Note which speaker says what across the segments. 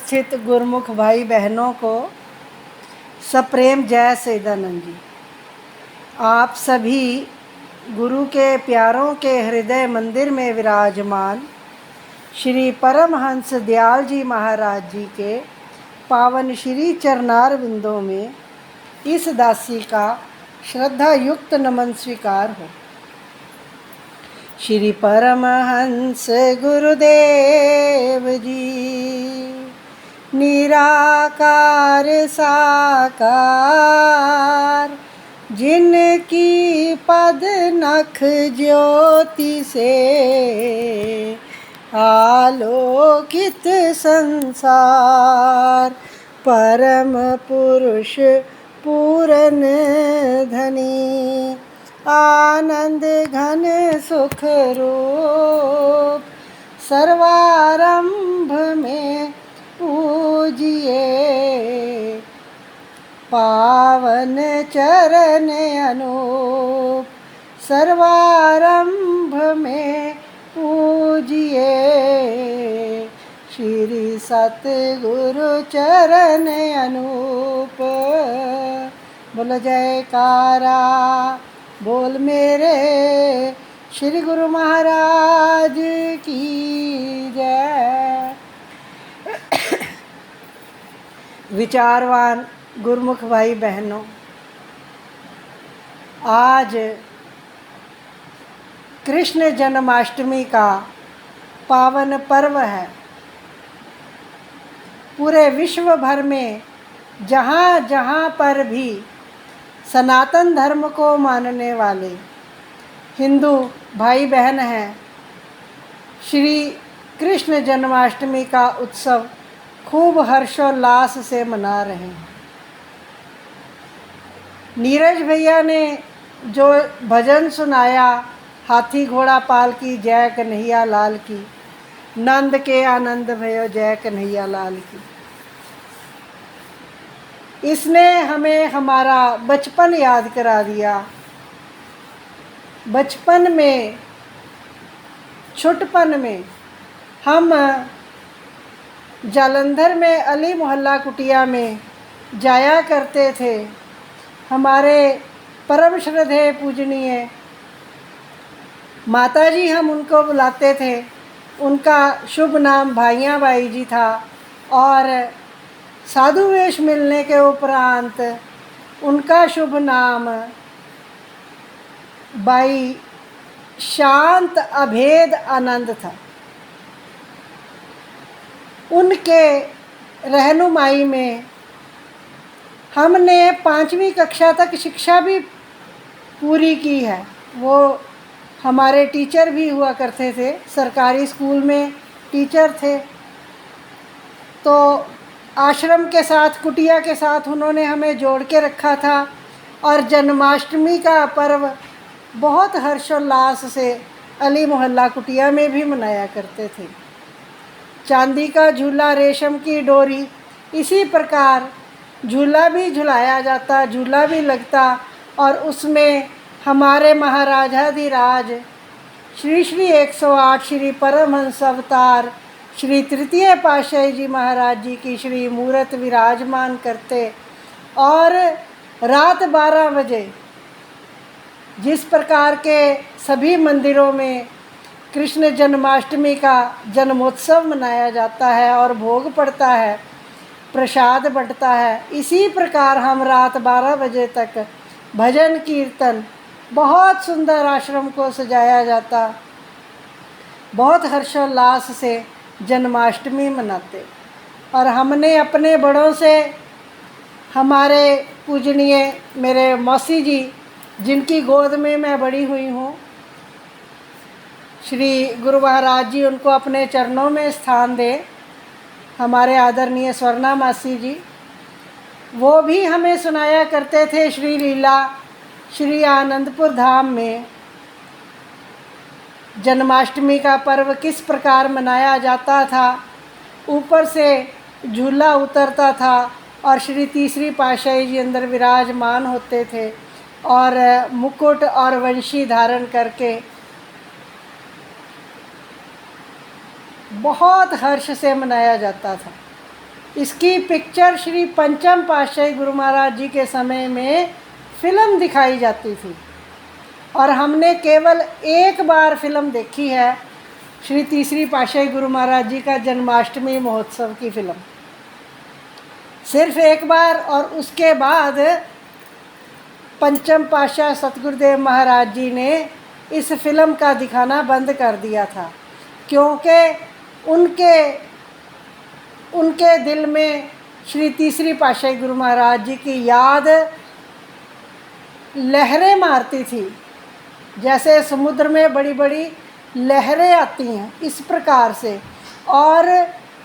Speaker 1: उपस्थित गुरुमुख भाई बहनों को सप्रेम जय सच्चिदानंद जी। आप सभी गुरु के प्यारों के हृदय मंदिर में विराजमान श्री परमहंस दयाल जी महाराज जी के पावन श्री चरणार बिंदों में इस दासी का श्रद्धा युक्त नमन स्वीकार हो। श्री परमहंस गुरुदेव जी निराकार साकार, जिनकी पद नख ज्योति से आलोकित संसार, परम पुरुष पूरन धनी आनंद घन सुख रूप, सर्वारंभ में पूजिए पावन चरण अनूप, सर्वारंभ में पूजिए श्री सतगुरु चरण अनूप। बोलो जयकारा बोल मेरे श्री गुरु महाराज की जय। विचारवान गुरुमुख भाई बहनों, आज कृष्ण जन्माष्टमी का पावन पर्व है। पूरे विश्व भर में जहाँ जहाँ पर भी सनातन धर्म को मानने वाले हिंदू भाई बहन हैं, श्री कृष्ण जन्माष्टमी का उत्सव खूब हर्षोल्लास से मना रहे हैं। नीरज भैया ने जो भजन सुनाया, हाथी घोड़ा पाल की जय कन्हैया लाल की, नंद के आनंद भयो जय कन्हैया लाल की, इसने हमें हमारा बचपन याद करा दिया। बचपन में, छुटपन में हम जालंधर में अली मोहल्ला कुटिया में जाया करते थे। हमारे परम श्रद्धेय पूजनीय माताजी, हम उनको बुलाते थे। उनका शुभ नाम भाइयाँ बाई जी था और साधु वेश मिलने के उपरांत उनका शुभ नाम बाई शांत अभेद आनंद था। उनके रहनुमाई में हमने 5वीं कक्षा तक शिक्षा भी पूरी की है। वो हमारे टीचर भी हुआ करते थे, सरकारी स्कूल में टीचर थे। तो आश्रम के साथ, कुटिया के साथ उन्होंने हमें जोड़ के रखा था और जन्माष्टमी का पर्व बहुत हर्षोल्लास से अली मोहल्ला कुटिया में भी मनाया करते थे। चांदी का झूला, रेशम की डोरी, इसी प्रकार झूला भी झुलाया जाता, झूला भी लगता और उसमें हमारे महाराजाधिराज श्री श्री 108 श्री परमहंस अवतार श्री तृतीय पातशाही जी महाराज जी की श्री मूर्त विराजमान करते। और रात 12 बजे जिस प्रकार के सभी मंदिरों में कृष्ण जन्माष्टमी का जन्मोत्सव मनाया जाता है और भोग पड़ता है, प्रसाद बंटता है, इसी प्रकार हम रात 12 बजे तक भजन कीर्तन, बहुत सुंदर आश्रम को सजाया जाता, बहुत हर्षोल्लास से जन्माष्टमी मनाते। और हमने अपने बड़ों से, हमारे पूजनीय मेरे मौसी जी, जिनकी गोद में मैं बड़ी हुई हूँ, श्री गुरु महाराज जी उनको अपने चरणों में स्थान दे, हमारे आदरणीय स्वर्णा मासी जी, वो भी हमें सुनाया करते थे श्री लीला श्री आनंदपुर धाम में जन्माष्टमी का पर्व किस प्रकार मनाया जाता था। ऊपर से झूला उतरता था और श्री तीसरी पातशाही जी अंदर विराजमान होते थे और मुकुट और वंशी धारण करके बहुत हर्ष से मनाया जाता था। इसकी पिक्चर श्री पंचम पातशाही गुरु महाराज जी के समय में फिल्म दिखाई जाती थी और हमने केवल एक बार फिल्म देखी है, श्री तीसरी पातशाही गुरु महाराज जी का जन्माष्टमी महोत्सव की फिल्म, सिर्फ एक बार। और उसके बाद पंचम पातशाह सतगुरुदेव महाराज जी ने इस फिल्म का दिखाना बंद कर दिया था, क्योंकि उनके दिल में श्री तीसरी पातशाही गुरु महाराज जी की याद लहरें मारती थी, जैसे समुद्र में बड़ी बड़ी लहरें आती हैं, इस प्रकार से। और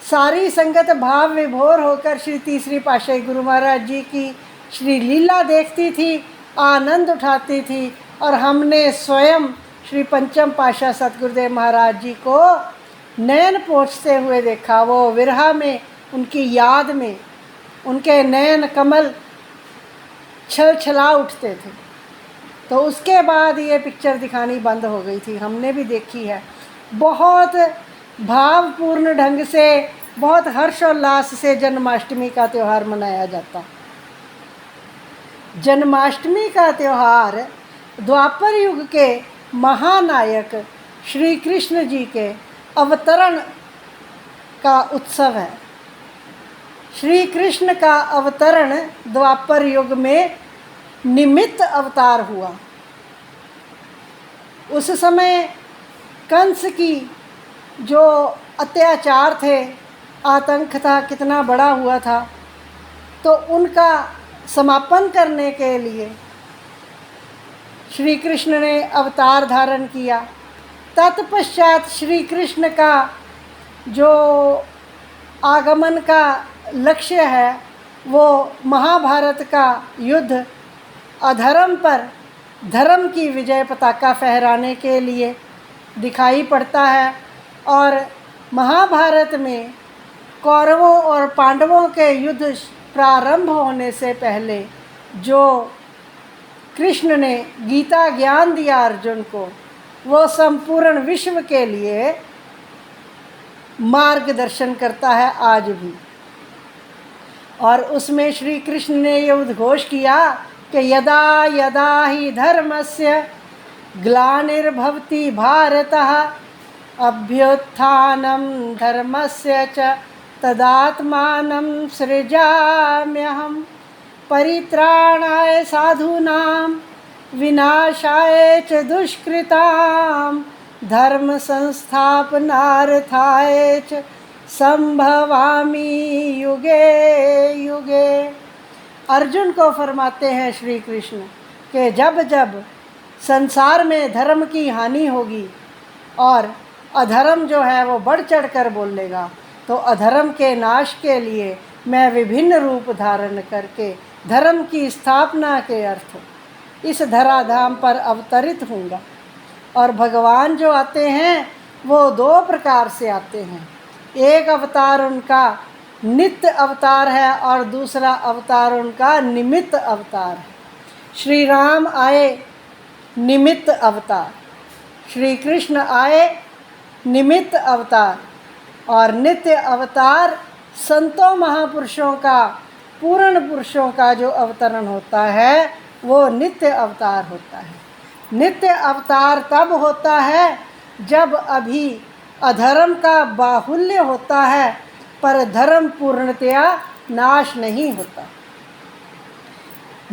Speaker 1: सारी संगत भाव विभोर होकर श्री तीसरी पातशाही गुरु महाराज जी की श्री लीला देखती थी, आनंद उठाती थी। और हमने स्वयं श्री पंचम पातशाह सतगुरुदेव महाराज जी को नयन पोंछते हुए देखा। वो विरह में, उनकी याद में उनके नयन कमल छल छला उठते थे। तो उसके बाद ये पिक्चर दिखानी बंद हो गई थी। हमने भी देखी है, बहुत भावपूर्ण ढंग से, बहुत हर्षोल्लास से जन्माष्टमी का त्यौहार मनाया जाता। जन्माष्टमी का त्यौहार द्वापर युग के महानायक श्री कृष्ण जी के अवतरण का उत्सव है। श्री कृष्ण का अवतरण द्वापर युग में निमित्त अवतार हुआ। उस समय कंस की जो अत्याचार थे, आतंक था, कितना बड़ा हुआ था, तो उनका समापन करने के लिए श्री कृष्ण ने अवतार धारण किया। तत्पश्चात श्री कृष्ण का जो आगमन का लक्ष्य है वो महाभारत का युद्ध अधर्म पर धर्म की विजय पताका फहराने के लिए दिखाई पड़ता है। और महाभारत में कौरवों और पांडवों के युद्ध प्रारंभ होने से पहले जो कृष्ण ने गीता ज्ञान दिया अर्जुन को, वो संपूर्ण विश्व के लिए मार्गदर्शन करता है आज भी। और उसमें श्री कृष्ण ने ये उद्घोष किया कि यदा यदा ही धर्मस्य ग्लानिर्भवति भारतः अभ्युत्थानं धर्मस्य च तदात्मानं सृजाम्यहम् परित्राणाय साधूनां विनाशाय च दुष्कृतां धर्म संस्थापनार्थाय च संभवामि युगे युगे। अर्जुन को फरमाते हैं श्री कृष्ण कि जब जब संसार में धर्म की हानि होगी और अधर्म जो है वो बढ़ चढ़ कर बोलेगा, तो अधर्म के नाश के लिए मैं विभिन्न रूप धारण करके धर्म की स्थापना के अर्थ इस धराधाम पर अवतरित होऊंगा। और भगवान जो आते हैं वो दो प्रकार से आते हैं। एक अवतार उनका नित्य अवतार है और दूसरा अवतार उनका निमित्त अवतार है। श्री राम आए निमित्त अवतार, श्री कृष्ण आए निमित्त अवतार, और नित्य अवतार संतों महापुरुषों का, पूर्ण पुरुषों का जो अवतरण होता है वो नित्य अवतार होता है। नित्य अवतार तब होता है जब अभी अधर्म का बाहुल्य होता है पर धर्म पूर्णतया नाश नहीं होता।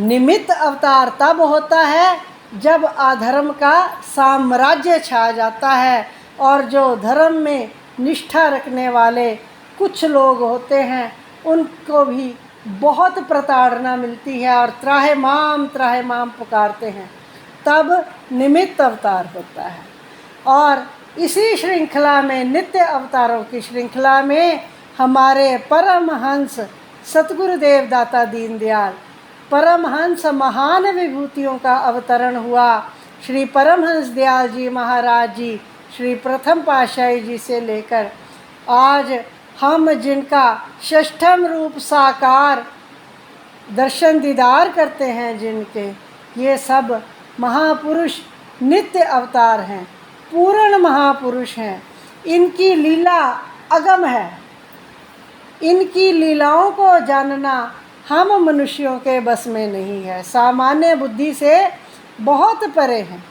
Speaker 1: निमित्त अवतार तब होता है जब अधर्म का साम्राज्य छा जाता है और जो धर्म में निष्ठा रखने वाले कुछ लोग होते हैं उनको भी बहुत प्रताड़ना मिलती है और त्राहि माम पुकारते हैं, तब निमित्त अवतार होता है। और इसी श्रृंखला में, नित्य अवतारों की श्रृंखला में, हमारे परमहंस सतगुरुदेव दाता दीनदयाल परमहंस महान विभूतियों का अवतरण हुआ। श्री परमहंस दयाल जी महाराज जी, श्री प्रथम पातशाही जी से लेकर आज हम जिनका षष्ठम रूप साकार दर्शन दीदार करते हैं, जिनके ये सब महापुरुष नित्य अवतार हैं, पूर्ण महापुरुष हैं। इनकी लीला अगम है, इनकी लीलाओं को जानना हम मनुष्यों के बस में नहीं है, सामान्य बुद्धि से बहुत परे हैं।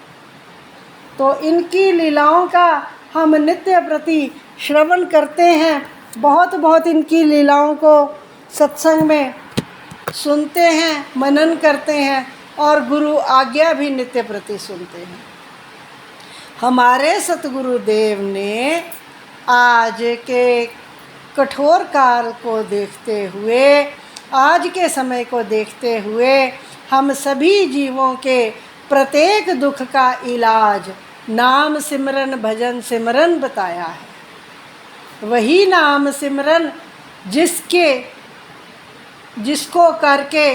Speaker 1: तो इनकी लीलाओं का हम नित्य प्रति श्रवण करते हैं, बहुत बहुत इनकी लीलाओं को सत्संग में सुनते हैं, मनन करते हैं और गुरु आज्ञा भी नित्य प्रति सुनते हैं। हमारे सतगुरुदेव ने आज के कठोर काल को देखते हुए, आज के समय को देखते हुए हम सभी जीवों के प्रत्येक दुख का इलाज नाम सिमरन भजन सिमरन बताया है। वही नाम सिमरन जिसको करके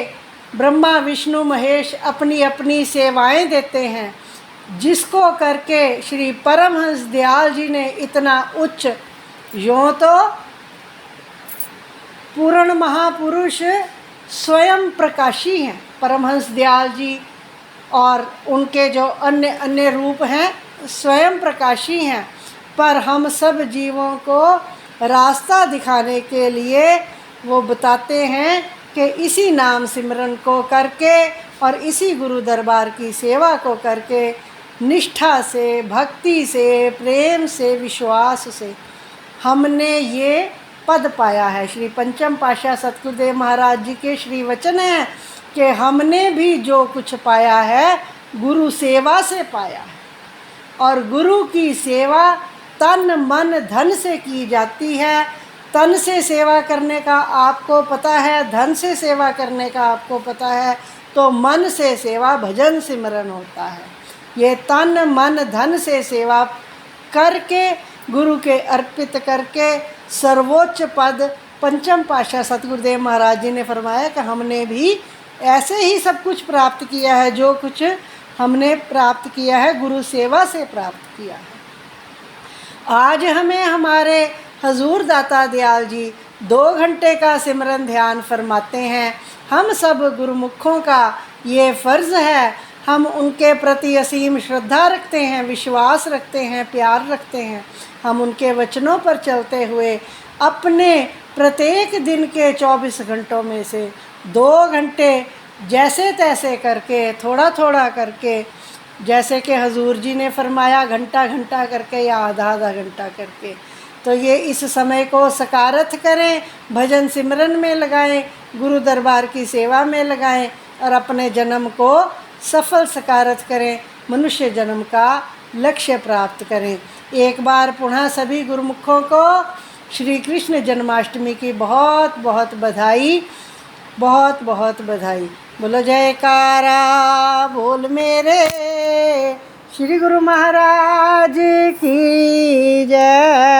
Speaker 1: ब्रह्मा विष्णु महेश अपनी अपनी सेवाएं देते हैं, जिसको करके श्री परमहंस दयाल जी ने इतना उच्च, यों तो पूर्ण महापुरुष स्वयं प्रकाशी हैं परमहंस दयाल जी, और उनके जो अन्य अन्य रूप हैं स्वयं प्रकाशी हैं, पर हम सब जीवों को रास्ता दिखाने के लिए वो बताते हैं कि इसी नाम सिमरन को करके और इसी गुरु दरबार की सेवा को करके निष्ठा से, भक्ति से, प्रेम से, विश्वास से हमने ये पद पाया है। श्री पंचम पातशाह सतगुरुदेव महाराज जी के श्री वचन हैं कि हमने भी जो कुछ पाया है गुरु सेवा से पाया है, और गुरु की सेवा तन मन धन से की जाती है। तन से सेवा करने का आपको पता है, धन से सेवा करने का आपको पता है, तो मन से सेवा भजन सिमरन होता है। ये तन मन धन से सेवा करके गुरु के अर्पित करके सर्वोच्च पद पंचम पातशाह सतगुरुदेव महाराज जी ने फरमाया कि हमने भी ऐसे ही सब कुछ प्राप्त किया है, जो कुछ हमने प्राप्त किया है गुरु सेवा से प्राप्त किया है। आज हमें हमारे हजूर दाता दयाल जी 2 घंटे का सिमरन ध्यान फरमाते हैं। हम सब गुरुमुखों का ये फ़र्ज़ है, हम उनके प्रति असीम श्रद्धा रखते हैं, विश्वास रखते हैं, प्यार रखते हैं। हम उनके वचनों पर चलते हुए अपने प्रत्येक दिन के 24 घंटों में से 2 घंटे जैसे तैसे करके, थोड़ा थोड़ा करके, जैसे कि हजूर जी ने फरमाया घंटा घंटा करके या आधा आधा घंटा करके, तो ये इस समय को सकारत करें, भजन सिमरन में लगाएं, गुरु दरबार की सेवा में लगाएं और अपने जन्म को सफल सकारत करें, मनुष्य जन्म का लक्ष्य प्राप्त करें। एक बार पुनः सभी गुरुमुखों को श्री कृष्ण जन्माष्टमी की बहुत बहुत बधाई, बहुत बहुत बधाई। बोलो जयकारा बोल मेरे श्री गुरु महाराज की जय।